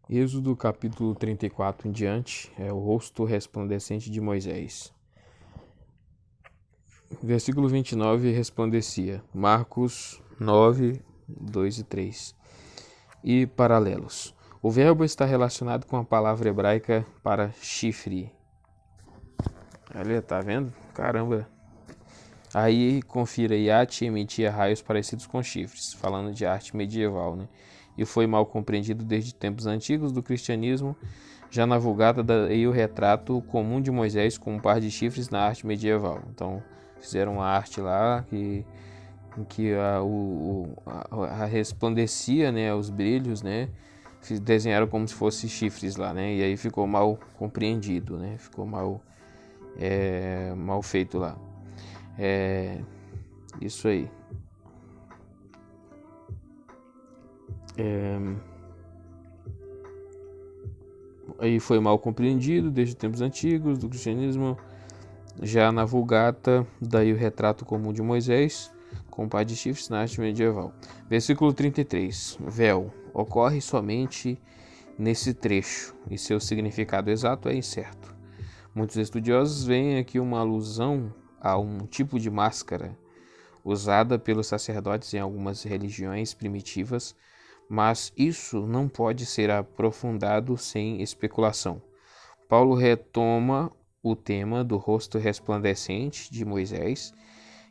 Êxodo capítulo 34 em diante é o rosto resplandecente de Moisés. Versículo 29 resplandecia. Marcos 9, 2 e 3. E paralelos. O verbo está relacionado com a palavra hebraica para chifre. Olha, tá vendo? Caramba. Aí confira, Iate emitia raios parecidos com chifres, falando de arte medieval, né? E foi mal compreendido desde tempos antigos do cristianismo. Já na Vulgata daí o retrato comum de Moisés com um par de chifres na arte medieval. Então fizeram uma arte lá em que a resplandecia, né, os brilhos, né? Desenharam como se fossem chifres lá, né? E aí ficou mal compreendido, né? Ficou mal feito lá. Isso aí. Aí foi mal compreendido desde tempos antigos do cristianismo. Já na Vulgata, daí o retrato comum de Moisés, com o par de chifres na arte medieval. Versículo 33. Véu. Ocorre somente nesse trecho, e seu significado exato é incerto. Muitos estudiosos veem aqui uma alusão a um tipo de máscara usada pelos sacerdotes em algumas religiões primitivas, mas isso não pode ser aprofundado sem especulação. Paulo retoma o tema do rosto resplandecente de Moisés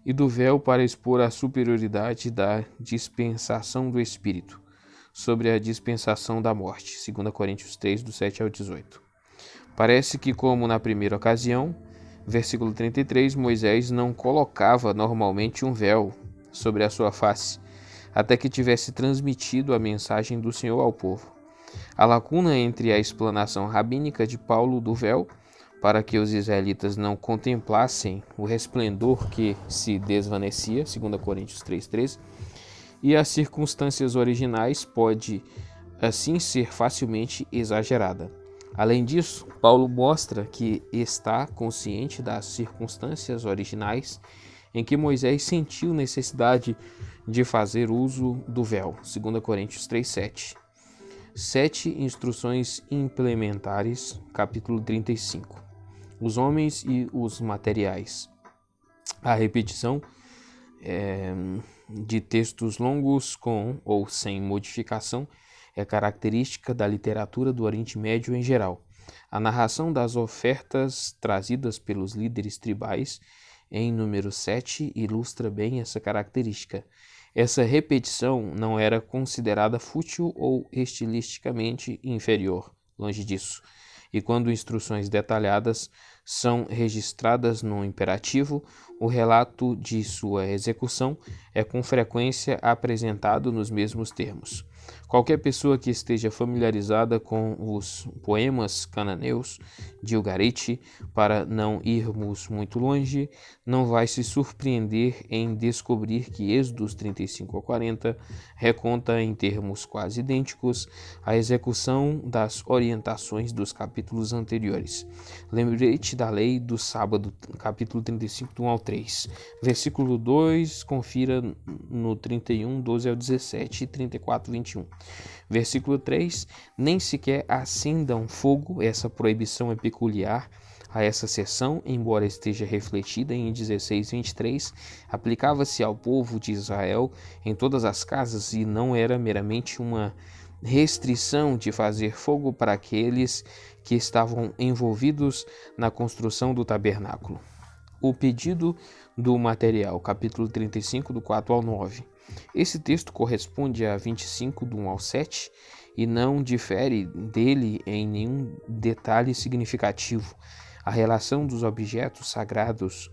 e do véu para expor a superioridade da dispensação do Espírito sobre a dispensação da morte, 2 Coríntios 3, do 7 ao 18. Parece que, como na primeira ocasião, versículo 33, Moisés não colocava normalmente um véu sobre a sua face, até que tivesse transmitido a mensagem do Senhor ao povo. A lacuna entre a explanação rabínica de Paulo do véu, para que os israelitas não contemplassem o resplendor que se desvanecia, 2 Coríntios 3,13, e as circunstâncias originais pode, assim, ser facilmente exagerada. Além disso, Paulo mostra que está consciente das circunstâncias originais em que Moisés sentiu necessidade de fazer uso do véu, 2 Coríntios 3,7. 7 instruções implementares, capítulo 35. Os homens e os materiais. A repetição de textos longos com ou sem modificação é característica da literatura do Oriente Médio em geral. A narração das ofertas trazidas pelos líderes tribais em número 7 ilustra bem essa característica. Essa repetição não era considerada fútil ou estilisticamente inferior, longe disso. E quando instruções detalhadas são registradas no imperativo, o relato de sua execução é com frequência apresentado nos mesmos termos. Qualquer pessoa que esteja familiarizada com os poemas cananeus de Ugarit, para não irmos muito longe, não vai se surpreender em descobrir que Êxodos 35 a 40 reconta em termos quase idênticos a execução das orientações dos capítulos anteriores. Lembrete da lei do sábado, capítulo 35, do 1 ao 3. Versículo 2, confira no 31, 12 ao 17 e 34, 21. Versículo 3, nem sequer acendam fogo, essa proibição é peculiar a essa seção, embora esteja refletida em 16, 23, aplicava-se ao povo de Israel em todas as casas e não era meramente uma restrição de fazer fogo para aqueles que estavam envolvidos na construção do tabernáculo. O pedido do material, capítulo 35, do 4 ao 9. Esse texto corresponde a 25, do 1 ao 7, e não difere dele em nenhum detalhe significativo. A relação dos objetos sagrados,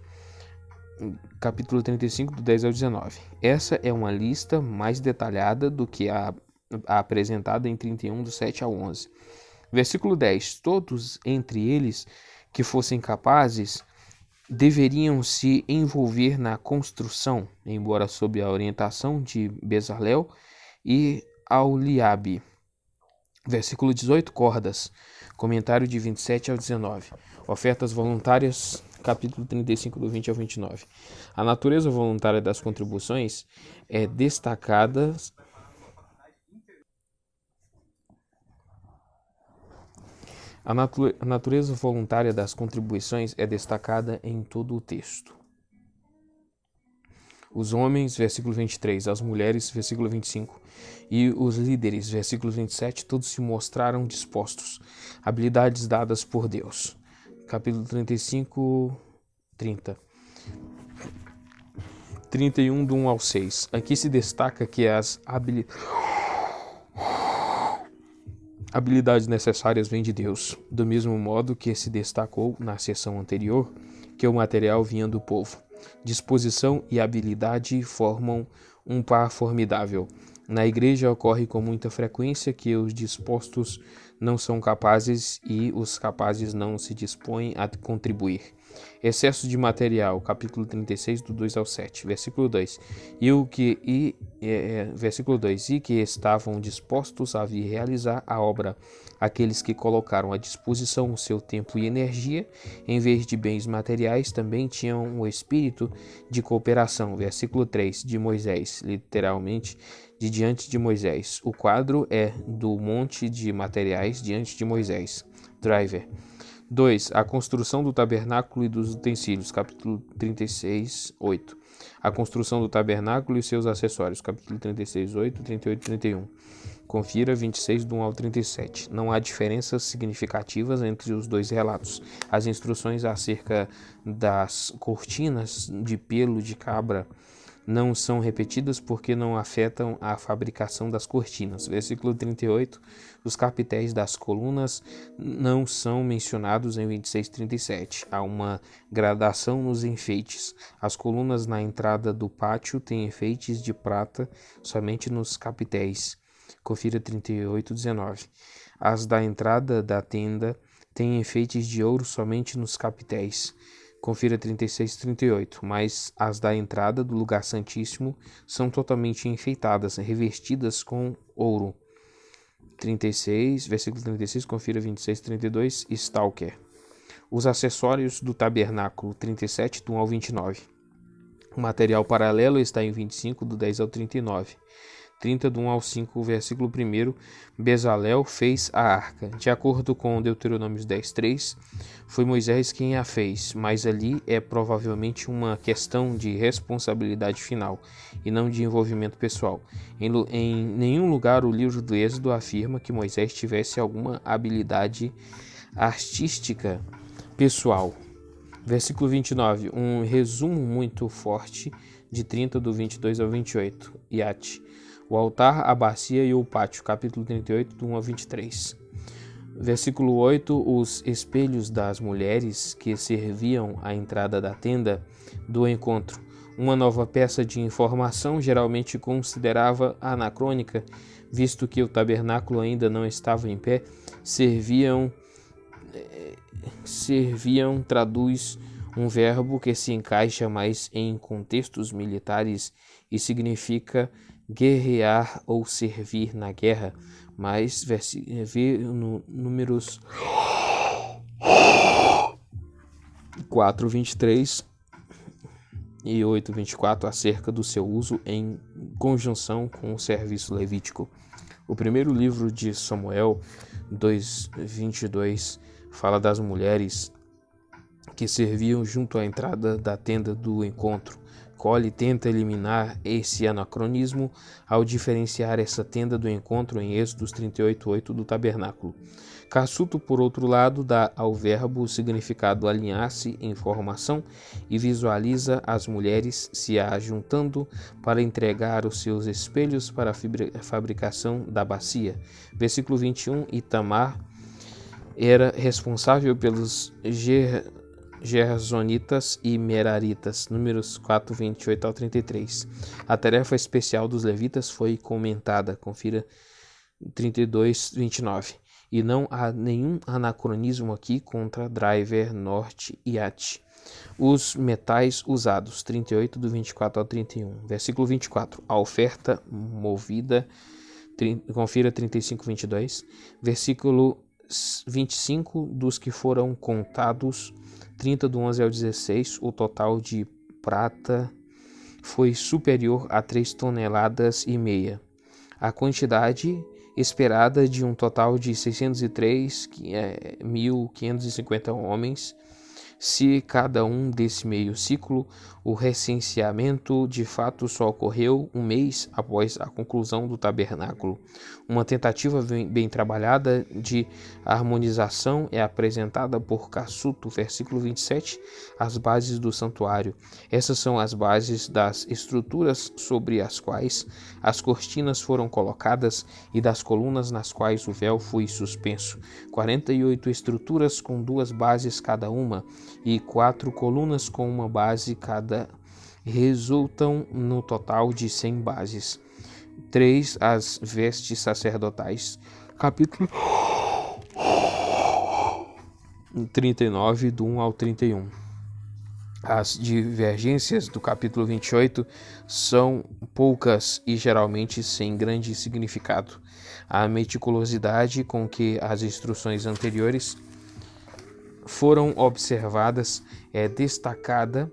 capítulo 35, do 10 ao 19. Essa é uma lista mais detalhada do que a apresentada em 31, do 7 ao 11. Versículo 10. Todos entre eles que fossem capazes deveriam se envolver na construção, embora sob a orientação de Bezalel e Aholiabe. Versículo 18, cordas. Comentário de 27 ao 19. Ofertas voluntárias, capítulo 35, do 20 ao 29. A natureza voluntária das contribuições é destacada A natureza voluntária das contribuições é destacada em todo o texto. Os homens, versículo 23, as mulheres, versículo 25, e os líderes, versículo 27, todos se mostraram dispostos, habilidades dadas por Deus. Capítulo 35, 30. 31, do 1 ao 6. Aqui se destaca que as habilidades necessárias vêm de Deus, do mesmo modo que se destacou na sessão anterior que o material vinha do povo. Disposição e habilidade formam um par formidável. Na igreja ocorre com muita frequência que os dispostos não são capazes e os capazes não se dispõem a contribuir. Excesso de material, capítulo 36, do 2 ao 7, versículo 2. Versículo 2. E que estavam dispostos a vir realizar a obra aqueles que colocaram à disposição o seu tempo e energia, em vez de bens materiais, também tinham o espírito de cooperação. Versículo 3, de Moisés, literalmente, de diante de Moisés. O quadro é do monte de materiais diante de Moisés. Driver. 2. A construção do tabernáculo e dos utensílios, capítulo 36, 8. A construção do tabernáculo e seus acessórios, capítulo 36, 8, 38 e 31. Confira 26, do 1 ao 37. Não há diferenças significativas entre os dois relatos. As instruções acerca das cortinas de pelo de cabra não são repetidas porque não afetam a fabricação das cortinas. Versículo 38. Os capitéis das colunas não são mencionados em 26:37. Há uma gradação nos enfeites. As colunas na entrada do pátio têm enfeites de prata somente nos capitéis. Confira 38:19. As da entrada da tenda têm enfeites de ouro somente nos capitéis. Confira 36:38, mas as da entrada do lugar santíssimo são totalmente enfeitadas, revestidas com ouro. 36, versículo 36, confira 26:32, Stalker. Os acessórios do tabernáculo, 37, do 1 ao 29. O material paralelo está em 25, do 10 ao 39. 30, do 1 ao 5, versículo 1, Bezalel fez a arca. De acordo com Deuteronômio 10:3, foi Moisés quem a fez, mas ali é provavelmente uma questão de responsabilidade final e não de envolvimento pessoal. Em nenhum lugar o livro do Êxodo afirma que Moisés tivesse alguma habilidade artística pessoal. Versículo 29, um resumo muito forte de 30, do 22 ao 28, Iate. O altar, a bacia e o pátio, capítulo 38, do 1 ao 23. Versículo 8, os espelhos das mulheres que serviam à entrada da tenda do encontro. Uma nova peça de informação, geralmente considerava anacrônica, visto que o tabernáculo ainda não estava em pé, serviam traduz um verbo que se encaixa mais em contextos militares e significa guerrear ou servir na guerra, mas vê no Números 4:23 e 8:24 acerca do seu uso em conjunção com o serviço levítico. O primeiro livro de Samuel 2:22 fala das mulheres que serviam junto à entrada da tenda do encontro. Cole tenta eliminar esse anacronismo ao diferenciar essa tenda do encontro em Êxodos 38:8 do tabernáculo. Cassuto, por outro lado, dá ao verbo o significado alinhar-se em formação e visualiza as mulheres se ajuntando para entregar os seus espelhos para a fabricação da bacia. Versículo 21, Itamar era responsável pelos Gersonitas e Meraritas, Números 4:28 ao 33. A tarefa especial dos levitas foi comentada, confira 32:29. E não há nenhum anacronismo aqui contra Driver, Norte e At. Os metais usados, 38 do 24 ao 31. Versículo 24. A oferta movida, confira 35:22. Versículo 25, dos que foram contados, 30 do 11 ao 16, o total de prata foi superior a 3,5 toneladas. A quantidade esperada de um total de 603.550 homens. Se cada um desse meio ciclo, o recenseamento de fato só ocorreu um mês após a conclusão do tabernáculo. Uma tentativa bem trabalhada de harmonização é apresentada por Cassuto, versículo 27, as bases do santuário. Essas são as bases das estruturas sobre as quais as cortinas foram colocadas e das colunas nas quais o véu foi suspenso. 48 estruturas com 2 bases cada uma, e 4 colunas com uma base cada resultam no total de 100 bases. 3. As vestes sacerdotais. Capítulo 39, do 1 ao 31. As divergências do capítulo 28 são poucas e geralmente sem grande significado. A meticulosidade com que as instruções anteriores foram observadas é destacada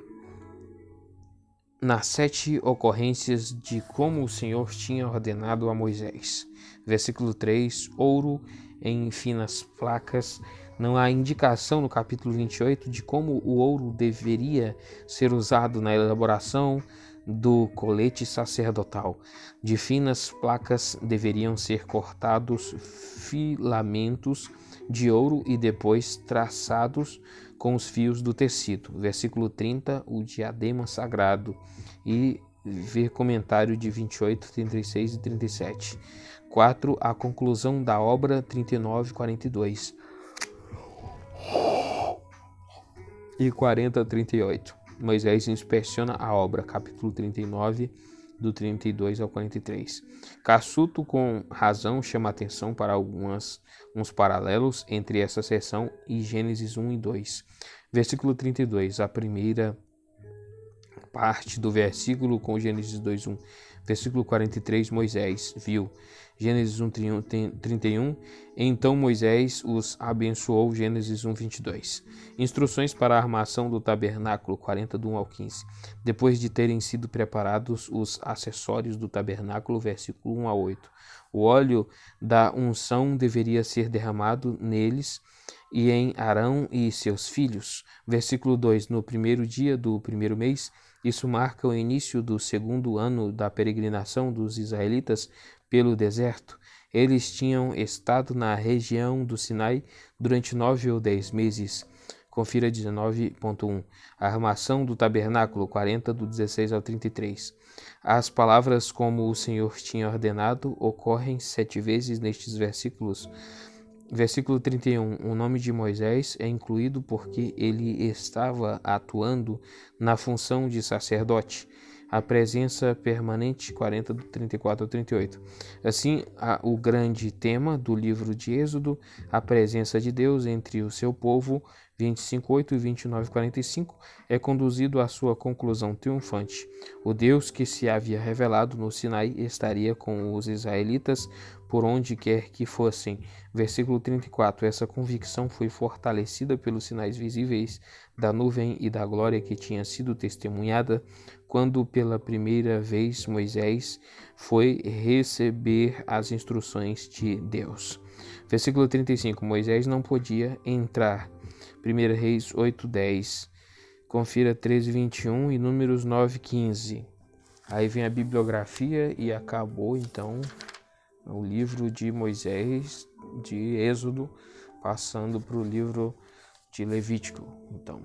nas 7 ocorrências de como o Senhor tinha ordenado a Moisés. Versículo 3, ouro em finas placas. Não há indicação no capítulo 28 de como o ouro deveria ser usado na elaboração do colete sacerdotal. De finas placas deveriam ser cortados filamentos de ouro e depois traçados com os fios do tecido. Versículo 30, o diadema sagrado. E ver comentário de 28, 36 e 37. 4. A conclusão da obra, 39, 42. E 40, 38. Moisés inspeciona a obra, capítulo 39, do 32 ao 43. Cassuto, com razão, chama atenção para uns paralelos entre essa seção e Gênesis 1 e 2. Versículo 32, a primeira parte do versículo com Gênesis 2:1. Versículo 43, Moisés viu. Gênesis 1:31. Então Moisés os abençoou. Gênesis 1:22. Instruções para a armação do tabernáculo, 40, do 1 ao 15. Depois de terem sido preparados os acessórios do tabernáculo, versículo 1 a 8. O óleo da unção deveria ser derramado neles e em Arão e seus filhos. Versículo 2. No primeiro dia do primeiro mês, isso marca o início do segundo ano da peregrinação dos israelitas pelo deserto. Eles tinham estado na região do Sinai durante 9 ou 10 meses. Confira 19.1. A armação do tabernáculo, 40, do 16 ao 33. As palavras "como o Senhor tinha ordenado" ocorrem 7 vezes nestes versículos. Versículo 31. O nome de Moisés é incluído porque ele estava atuando na função de sacerdote. A presença permanente, 40, do 34 ao 38. Assim, o grande tema do livro de Êxodo, a presença de Deus entre o seu povo, 25:8 e 29:45, é conduzido à sua conclusão triunfante. O Deus que se havia revelado no Sinai estaria com os israelitas por onde quer que fossem. Versículo 34. Essa convicção foi fortalecida pelos sinais visíveis da nuvem e da glória que tinha sido testemunhada quando pela primeira vez Moisés foi receber as instruções de Deus. Versículo 35. Moisés não podia entrar. 1 Reis 8:10. Confira 13:21 e Números 9:15. Aí vem a bibliografia e acabou então o livro de Moisés, de Êxodo, passando para o livro de Levítico. Então,